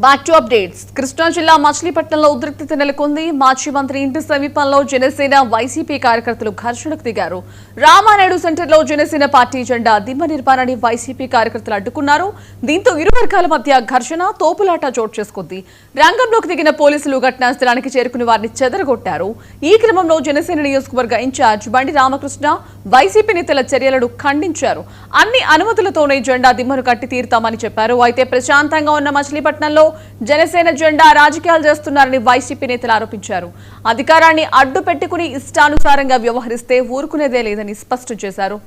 Back to updates. Krishna జిల్లా మచిలీపట్నంలో ఉద్రిక్తత నెలకొంది. మాజీ మంత్రి ఇంటి సమీపంలో జనసేన వైసీపీ కార్యకర్తలు ఘర్షణకు దిగారు. రామానాయుడు సెంటర్లో జనసేన పార్టీ జెండా దిమ్మ నిర్మాణాన్ని వైసీపీ కార్యకర్తలు అడ్డుకున్నారు. దీంతో ఇరు వర్గాల మధ్య ఘర్షణ, తోపులాట చోటు చేసుకుంది. రంగంలోకి దిగిన పోలీసులు ఘటనా స్థలానికి చేరుకుని వారిని చెదరగొట్టారు. ఈ క్రమంలో జనసేన నియోజకవర్గ ఇన్ఛార్జ్ బండి రామకృష్ణ వైసీపీ నేతల చర్యలను ఖండించారు. అన్ని అనుమతులతోనే జెండా దిమ్మను కట్టి తీరుతామని చెప్పారు. అయితే ప్రశాంతంగా ఉన్న మచిలీపట్నంలో జనసేన జెండా రాజకీయాలు చేస్తున్నారని వైసీపీ నేతలు ఆరోపించారు. అధికారాన్ని అడ్డు పెట్టుకుని ఇష్టానుసారంగా వ్యవహరిస్తే ఊరుకునేదే లేదని స్పష్టం చేశారు.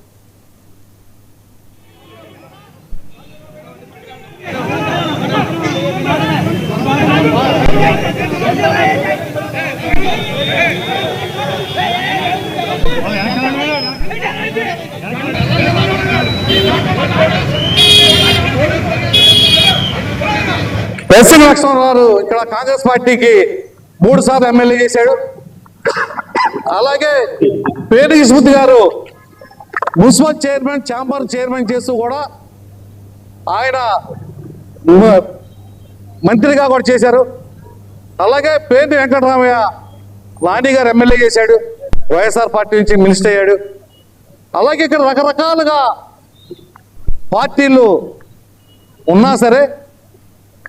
ఎస్సీ లక్ష్మణరావు ఇక్కడ కాంగ్రెస్ పార్టీకి 3 సార్లు ఎమ్మెల్యే చేశాడు. అలాగే పేరు ఇస్మత్ గారు మున్సిపల్ చైర్మన్, ఛాంబర్ చైర్మన్ చేస్తూ కూడా ఆయన మంత్రిగా కూడా చేశారు. అలాగే పేరు వెంకటరామయ్య లానీ గారు ఎమ్మెల్యే చేశాడు, వైఎస్ఆర్ పార్టీ నుంచి మినిస్టర్ అయ్యాడు. అలాగే ఇక్కడ రకరకాలుగా పార్టీలు ఉన్నా సరే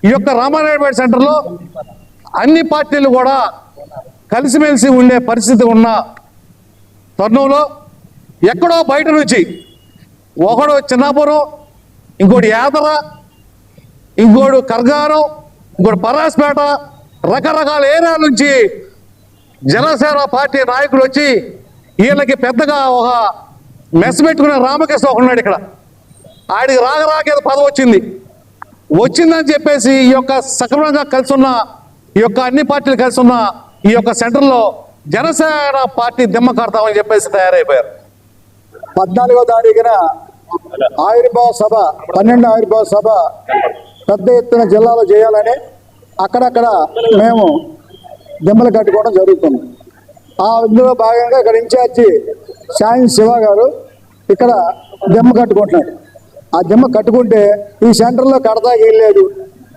ఈ యొక్క రామానాయుడుపేట సెంటర్లో అన్ని పార్టీలు కూడా కలిసిమెలిసి ఉండే పరిస్థితి ఉన్న తరుణంలో ఎక్కడో బయట నుంచి ఒకడు చిన్నాపురం, ఇంకోటి యాదర, ఇంకోటి కర్గారం, ఇంకోటి పరాస్పేట, రకరకాల ఏరియాల నుంచి జనసేన పార్టీ నాయకులు వచ్చి వీళ్ళకి పెద్దగా ఒక మెస్ పెట్టుకునే రామకృష్ణ ఉన్నాడు ఇక్కడ. ఆడికి రాగరాగేది పదవి వచ్చిందని చెప్పేసి ఈ యొక్క సక్రమంగా కలిసి ఉన్న ఈ యొక్క అన్ని పార్టీలు కలిసి ఉన్న ఈ యొక్క సెంటర్లో జనసేన పార్టీ దిమ్మ కడతామని చెప్పేసి తయారైపోయారు. 14వ తారీఖున ఆవిర్భావ సభ, 12 ఆవిర్భావ సభ పెద్ద ఎత్తున జిల్లాలో చేయాలని అక్కడక్కడ మేము దిమ్మలు కట్టుకోవడం జరుగుతుంది. ఇందులో భాగంగా ఇక్కడ ఇన్ఛార్జి సాయం శివ గారు ఇక్కడ దిమ్మ కట్టుకుంటున్నాడు. ఆ దిమ్మ కట్టుకుంటే ఈ సెంటర్లో కడతాకి వెళ్ళలేదు.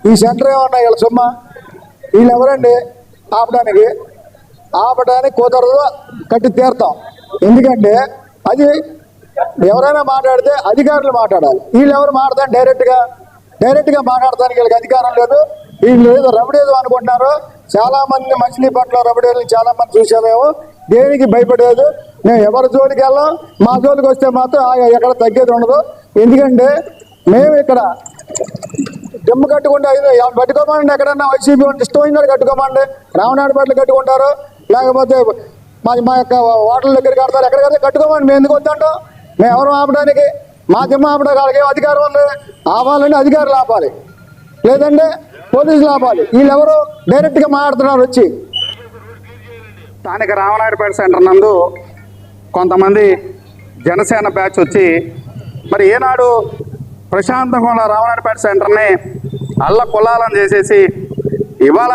ఈ సెంటర్ ఏమన్నా వీళ్ళ సొమ్మ, వీళ్ళు ఎవరండి ఆపడానికి కుదరదు, కట్టి తీరుతాం. ఎందుకంటే అది ఎవరైనా మాట్లాడితే అధికారులు మాట్లాడాలి. వీళ్ళు ఎవరు మాట్లాడతారు? డైరెక్ట్గా మాట్లాడటానికి వీళ్ళకి అధికారం లేదు. వీళ్ళు ఏదో రబడేదో అనుకుంటున్నారు. చాలామంది మచిలీపట్నం రబడేలు చాలామంది చూసామేమో. దేనికి భయపడేది. మేము ఎవరి జోలికి వెళ్ళాం. మా జోలికి వస్తే మాత్రం ఎక్కడ తగ్గేది ఉండదు. ఎందుకంటే మేము ఇక్కడ దిమ్మ కట్టుకుంటే కట్టుకోమండి. ఎక్కడన్నా వైసీపీ ఇష్టం అయినాడు కట్టుకోమండి. రామనాయుడుపేటలు కట్టుకుంటారు, లేకపోతే మా యొక్క ఓటర్ల దగ్గరికి కడతారు. ఎక్కడికైతే కట్టుకోమండి. మేము ఎందుకు వద్దంటాం? మేము ఎవరు ఆపడానికి? మా దిమ్మ ఆపడానికి ఏం అధికారం ఉంది? ఆపాలంటే అధికారులు ఆపాలి, లేదంటే పోలీసులు ఆపాలి. వీళ్ళెవరు డైరెక్ట్గా మాట్లాడుతున్నారు వచ్చి. స్థానిక రామనాయుడుపేట సెంటర్ నందు కొంతమంది జనసేన బ్యాచ్ వచ్చి మరి ఏనాడు ప్రశాంతంగా ఉన్న రామనాయుడుపేట సెంటర్ని అల్లకొల్లాలని చేసేసి ఇవాళ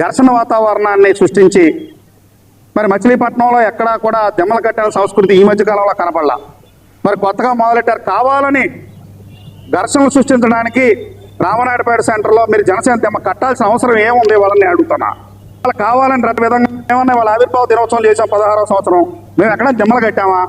ఘర్షణ వాతావరణాన్ని సృష్టించి మరి మచిలీపట్నంలో ఎక్కడా కూడా దెమ్మలు కట్టిన సంస్కృతి ఈ మధ్యకాలంలో కనపడలా. మరి కొత్తగా మొదలెట్టారు. కావాలని ఘర్షణలు సృష్టించడానికి రామనాయుడుపేట సెంటర్లో మీరు జనసేన దెమ్మ కట్టాల్సిన అవసరం ఏముంది వాళ్ళని అడుగుతున్నా. వాళ్ళు కావాలని రక విధంగా ఏమన్నా వాళ్ళ ఆవిర్భావ దినోత్సవం చేసాం 16వ సంవత్సరం. మేము ఎక్కడ దెమ్మలు కట్టామా?